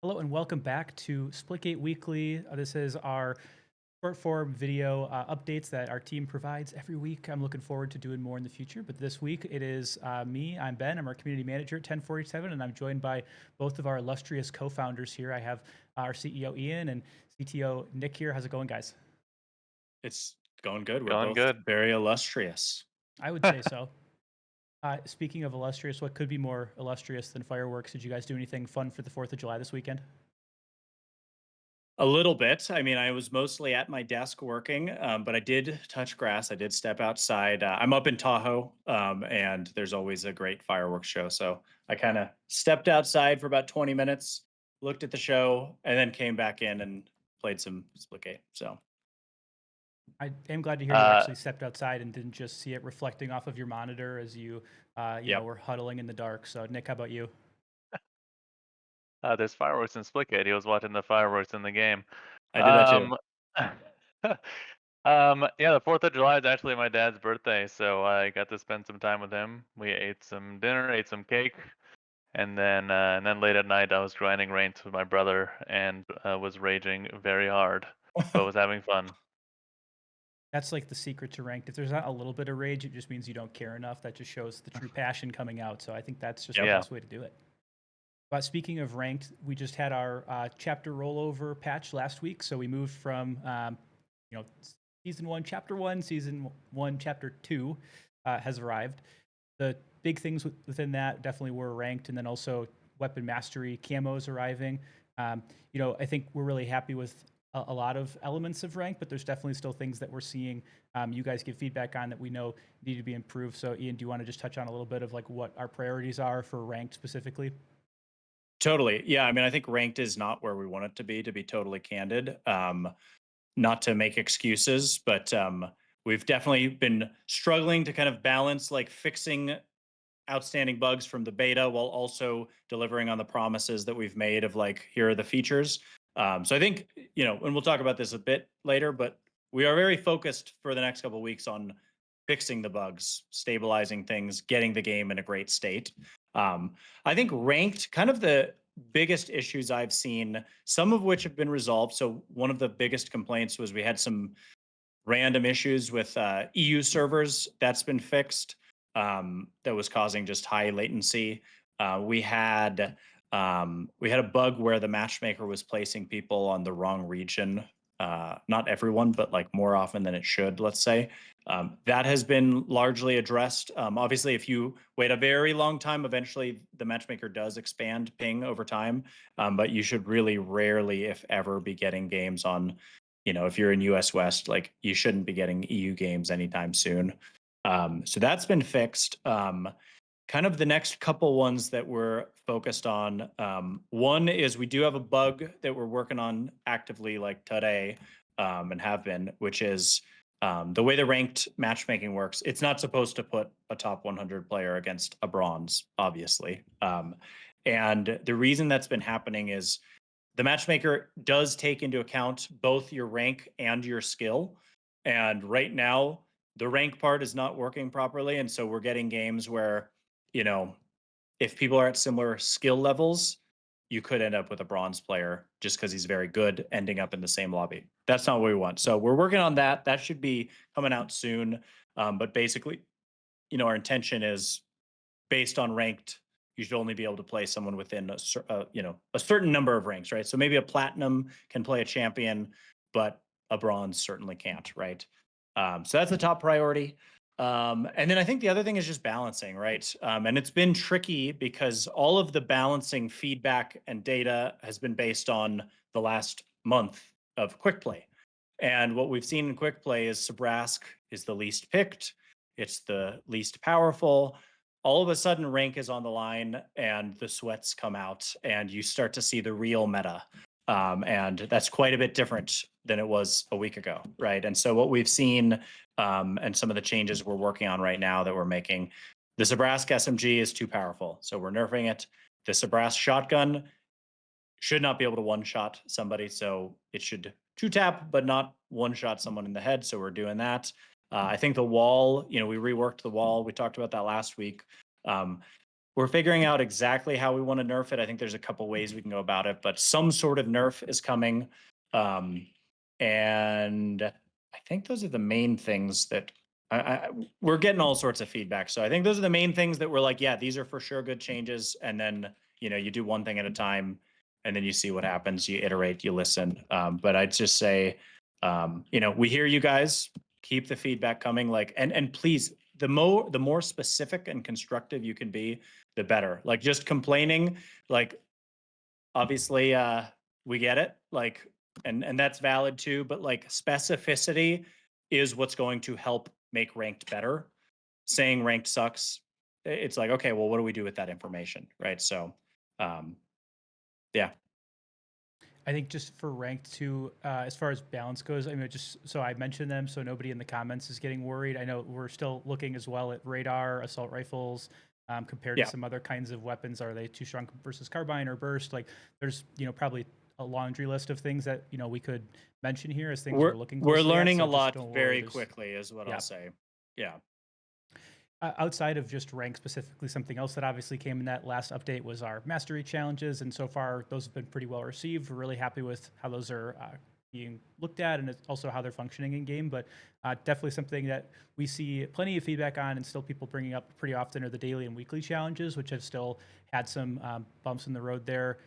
Hello and welcome back to Splitgate Weekly. This is our short form video updates that our team provides every week. I'm looking forward to doing more in the future, but this week it is me. I'm Ben. I'm our community manager at 1047, and I'm joined by both of our illustrious co-founders here. I have our CEO Ian and CTO Nick here. How's it going, guys? It's going good. We're Going both good. very illustrious. I would say so. Speaking of illustrious, what could be more illustrious than fireworks? Did you guys do anything fun for the 4th of July this weekend? A little bit. I mean, I was mostly at my desk working, but I did touch grass. I did step outside. I'm up in Tahoe, and there's always a great fireworks show. So I kind of stepped outside for about 20 minutes, looked at the show, and then came back in and played some Splitgate. So I am glad to hear you Uh, actually stepped outside and didn't just see it reflecting off of your monitor as you yep, were huddling in the dark. So, Nick, how about you? there's fireworks in Splitgate. He was watching the fireworks in the game. I did that too. Um, yeah, the 4th of July is actually my dad's birthday, so I got to spend some time with him. We ate some dinner, ate some cake, and then late at night I was grinding ranked with my brother and was raging very hard, but was having fun. That's like the secret to ranked. If there's not a little bit of rage, it just means you don't care enough. That just shows the true passion coming out. So, I think that's just the Yep. Yeah. best way to do it. But speaking of ranked, we just had our chapter rollover patch last week. So, we moved from you know, season one, season one, chapter two has arrived. The big things within that definitely were ranked, and then also weapon mastery camos arriving. I think we're really happy with a lot of elements of rank, but there's definitely still things that we're seeing you guys give feedback on that we know need to be improved. So, Ian, do you want to just touch on a little bit of like what our priorities are for ranked specifically? Totally. Yeah. I mean, I think ranked is not where we want it to be totally candid. Not to make excuses, but we've definitely been struggling to kind of balance like fixing outstanding bugs from the beta while also delivering on the promises that we've made of like, here are the features. So I think, and we'll talk about this a bit later, but we are very focused for the next couple of weeks on fixing the bugs, stabilizing things, getting the game in a great state. I think ranked, kind of the biggest issues I've seen, some of which have been resolved. So one of the biggest complaints was we had some random issues with EU servers. That's been fixed. That was causing just high latency. We had a bug where the matchmaker was placing people on the wrong region. Not everyone, but like more often than it should, let's say. That has been largely addressed. Obviously, if you wait a very long time, eventually the matchmaker does expand ping over time. But you should really rarely, if ever, be getting games on, if you're in US West, like you shouldn't be getting EU games anytime soon. So that's been fixed. Kind of the next couple ones that we're focused on. One is we do have a bug that we're working on actively, like today, and have been, which is the way the ranked matchmaking works. It's not supposed to put a top 100 player against a bronze, obviously. And the reason that's been happening is the matchmaker does take into account both your rank and your skill. And right now, the rank part is not working properly. And so we're getting games where, you know, if people are at similar skill levels, you could end up with a bronze player just because he's very good, ending up in the same lobby. That's not what we want. So we're working on that. That should be coming out soon. But basically, our intention is based on ranked. You should only be able to play someone within a certain number of ranks, right? So maybe a platinum can play a champion, but a bronze certainly can't, right? So that's the top priority. And then I think the other thing is just balancing, right? And it's been tricky because all of the balancing feedback and data has been based on the last month of quick play. And what we've seen in quick play is Sabrask is the least picked, it's the least powerful. All of a sudden, rank is on the line and the sweats come out, and you start to see the real meta. And that's quite a bit different than it was a week ago, right? And so, what we've seen and some of the changes we're working on right now that we're making, the Sabrask SMG is too powerful. So, we're nerfing it. The Sabrask shotgun should not be able to one shot somebody. So it should two tap, but not one shot someone in the head. So we're doing that. I think the wall, we reworked the wall. We talked about that last week. Um, we're figuring out exactly how we want to nerf it. I think there's a couple ways we can go about it, but some sort of nerf is coming. And I think those are the main things that we're getting all sorts of feedback. So I think those are the main things that we're like, yeah, these are for sure good changes. And then, you do one thing at a time and then you see what happens. You iterate, you listen. But I'd just say, we hear you guys. Keep the feedback coming. And please, the more specific and constructive you can be, the better. Like just complaining, like obviously we get it. Like and that's valid too, but like specificity is what's going to help make ranked better. Saying ranked sucks, it's like, okay, well, what do we do with that information, right? So yeah. I think just for ranked too, as far as balance goes, I mean, just so I mentioned them so nobody in the comments is getting worried. I know we're still looking as well at radar, assault rifles, compared Yeah. to some other kinds of weapons. Are they too strong versus carbine or burst? Like there's, probably a laundry list of things that, we could mention here as things we're looking We're closely at, learning so a just lot don't worry, very there's- quickly is what yeah. I'll say. Yeah. Outside of just rank specifically, something else that obviously came in that last update was our mastery challenges, and so far those have been pretty well received. We're really happy with how those are being looked at, and also how they're functioning in game. But definitely something that we see plenty of feedback on, and still people bringing up pretty often are the daily and weekly challenges, which have still had some bumps in the road there.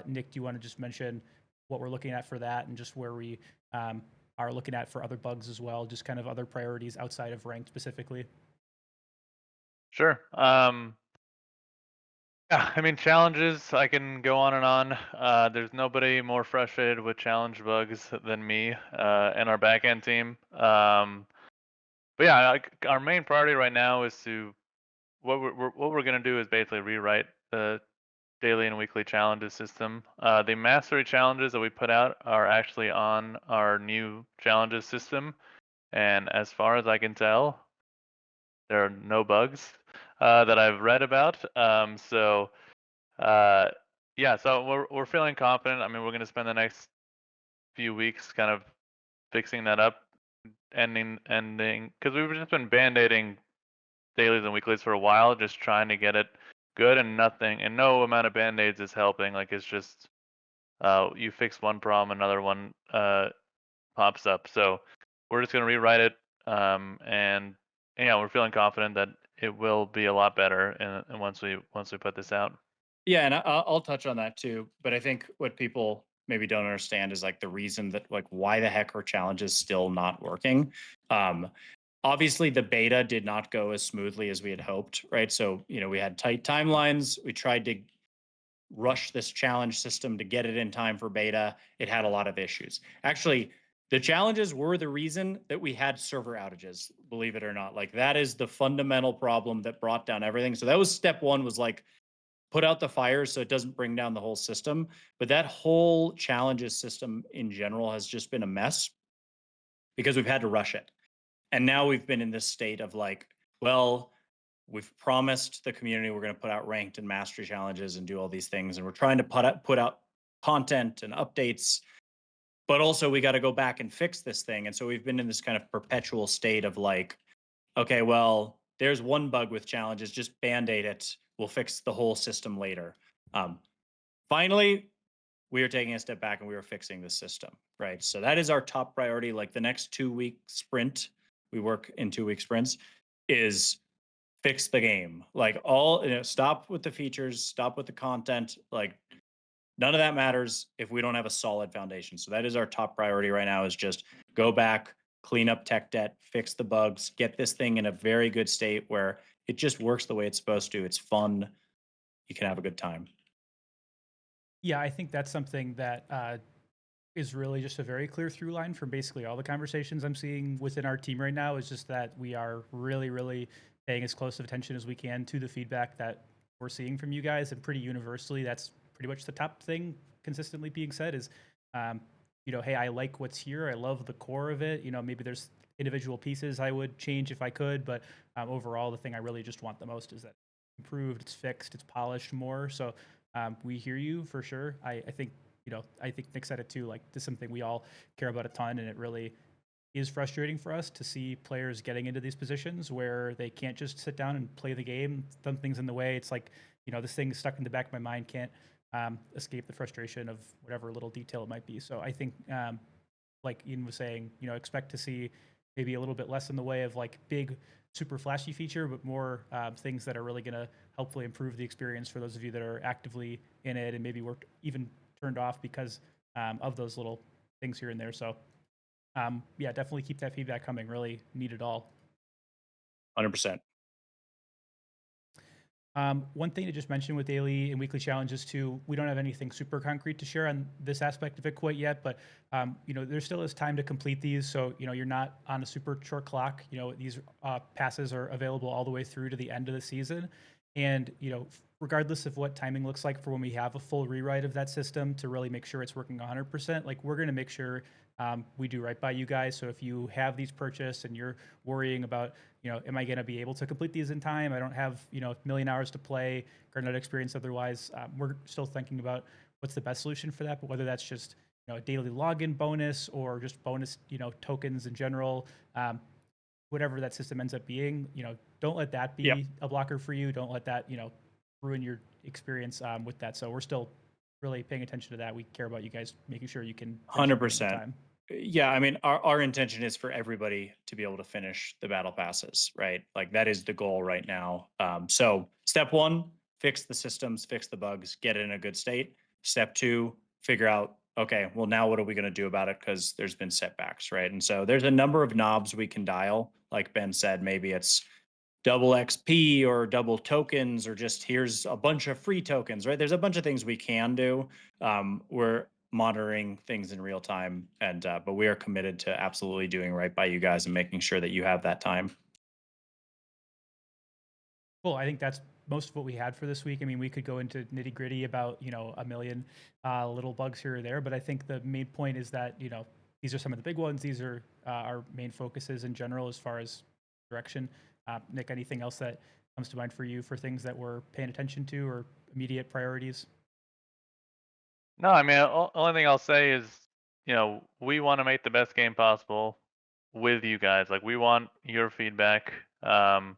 Nick, do you want to just mention what we're looking at for that, and just where we are looking at for other bugs as well, just kind of other priorities outside of ranked specifically? Sure. Yeah, I mean, challenges, I can go on and on. There's nobody more frustrated with challenge bugs than me and our backend team. But yeah, our main priority right now is what we're gonna do is basically rewrite the daily and weekly challenges system. The mastery challenges that we put out are actually on our new challenges system, and as far as I can tell, there are no bugs that I've read about. Uh, yeah, so we're feeling confident. I mean, we're gonna spend the next few weeks kind of fixing that up, ending, because we've just been band-aiding dailies and weeklies for a while, just trying to get it good, and no amount of band-aids is helping. Like it's just you fix one problem, another one pops up. So we're just gonna rewrite it, and yeah, we're feeling confident that it will be a lot better, and once we put this out. Yeah, and I'll touch on that too. But I think what people maybe don't understand is like the reason that like why the heck are challenges still not working. Obviously, the beta did not go as smoothly as we had hoped, right? So we had tight timelines. We tried to rush this challenge system to get it in time for beta. It had a lot of issues. Actually, the challenges were the reason that we had server outages, believe it or not. Like that is the fundamental problem that brought down everything. So that was step one, was like put out the fires so it doesn't bring down the whole system. But that whole challenges system in general has just been a mess because we've had to rush it. And now we've been in this state of like, well, we've promised the community we're going to put out ranked and mastery challenges and do all these things, and we're trying to put out content and updates, but also we got to go back and fix this thing. And so we've been in this kind of perpetual state of like, okay, well, there's one bug with challenges, just band-aid it, we'll fix the whole system later. Finally, we are taking a step back and we are fixing the system, right? So that is our top priority. Like the next 2-week sprint, we work in 2-week sprints, is fix the game. Like stop with the features, stop with the content. Like none of that matters if we don't have a solid foundation. So that is our top priority right now, is just go back, clean up tech debt, fix the bugs, get this thing in a very good state where it just works the way it's supposed to. It's fun. You can have a good time. Yeah, I think that's something that is really just a very clear through line from basically all the conversations I'm seeing within our team right now, is just that we are really, really paying as close of attention as we can to the feedback that we're seeing from you guys. And pretty universally, that's pretty much the top thing consistently being said is, hey, I like what's here. I love the core of it. Maybe there's individual pieces I would change if I could, but overall, the thing I really just want the most is that it's improved, it's fixed, it's polished more. So we hear you for sure. I think I think Nick said it too. Like this is something we all care about a ton, and it really is frustrating for us to see players getting into these positions where they can't just sit down and play the game. Something's in the way. It's like this thing is stuck in the back of my mind, can't escape the frustration of whatever little detail it might be. So I think, like Ian was saying, expect to see maybe a little bit less in the way of like big, super flashy feature, but more things that are really going to hopefully improve the experience for those of you that are actively in it and maybe were even turned off because of those little things here and there. So yeah, definitely keep that feedback coming. Really need it all. 100%. One thing to just mention with daily and weekly challenges too, we don't have anything super concrete to share on this aspect of it quite yet, but there still is time to complete these. So, you're not on a super short clock. These passes are available all the way through to the end of the season. And, regardless of what timing looks like for when we have a full rewrite of that system to really make sure it's working 100%, like we're going to make sure we do right by you guys. So if you have these purchased and you're worrying about, am I going to be able to complete these in time? I don't have, a million hours to play, or not experience otherwise. We're still thinking about what's the best solution for that. But whether that's just, a daily login bonus or just bonus, tokens in general, whatever that system ends up being, don't let that be Yep. a blocker for you. Don't let that, ruin your experience with that. So we're still really paying attention to that. We care about you guys making sure you can finish everything in 100%. time. Yeah, I mean, our intention is for everybody to be able to finish the battle passes, right? Like that is the goal right now. So step one, fix the systems, fix the bugs, get it in a good state. Step two, figure out, okay, well, now what are we going to do about it? Because there's been setbacks, right? And so there's a number of knobs we can dial. Like Ben said, maybe it's double XP or double tokens, or just here's a bunch of free tokens, right? There's a bunch of things we can do. We're monitoring things in real time, and but we are committed to absolutely doing right by you guys and making sure that you have that time. Cool. I think that's most of what we had for this week. I mean, we could go into nitty gritty about, a million little bugs here or there, but I think the main point is that, these are some of the big ones. These are our main focuses in general as far as direction. Nick, anything else that comes to mind for you for things that we're paying attention to or immediate priorities? No, I mean, only thing I'll say is, we want to make the best game possible with you guys. Like, we want your feedback. You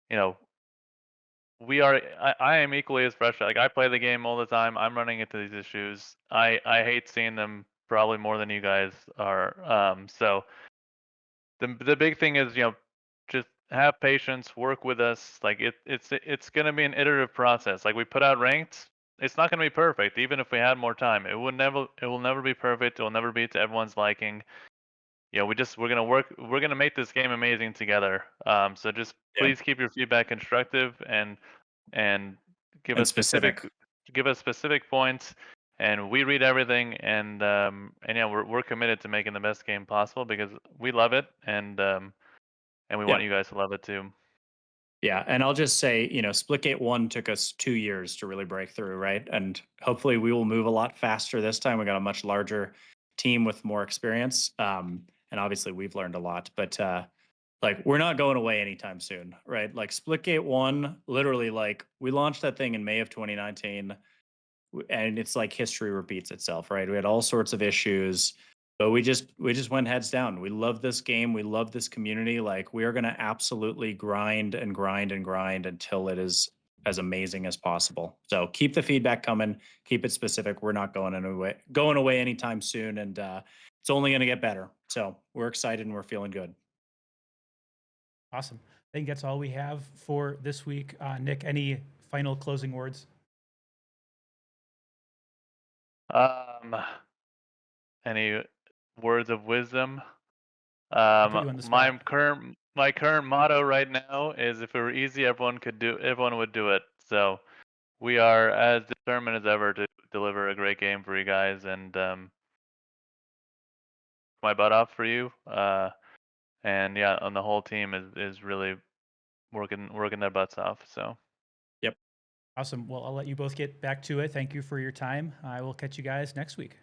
know, I am equally as frustrated. Like, I play the game all the time. I'm running into these issues. I hate seeing them probably more than you guys are. So the big thing is, just have patience, work with us. Like it's gonna be an iterative process. Like we put out ranked, it's not gonna be perfect, even if we had more time. It will never be perfect. It will never be to everyone's liking. We're gonna make this game amazing together. So just Yeah, please keep your feedback constructive and give and us specific specific. points, and we read everything, and yeah, we're committed to making the best game possible because we love it, and we Yeah. want you guys to love it too. Yeah, and I'll just say, Splitgate 1 took us 2 years to really break through, right? And hopefully we will move a lot faster this time. We got a much larger team with more experience. And obviously we've learned a lot, but like we're not going away anytime soon, right? Like Splitgate 1, literally like we launched that thing in May of 2019, and it's like history repeats itself, right? We had all sorts of issues, but we just went heads down. We love this game. We love this community. Like we are going to absolutely grind and grind and grind until it is as amazing as possible. So keep the feedback coming. Keep it specific. We're not going away anytime soon, and it's only going to get better. So we're excited and we're feeling good. Awesome. I think that's all we have for this week. Nick, any final closing words? Um, any words of wisdom? I put you on the spot. My current motto right now is if it were easy, everyone would do it. So we are as determined as ever to deliver a great game for you guys, and my butt off for you. And yeah, and the whole team is really working their butts off. So Yep. Awesome. Well, I'll let you both get back to it. Thank you for your time. I will catch you guys next week.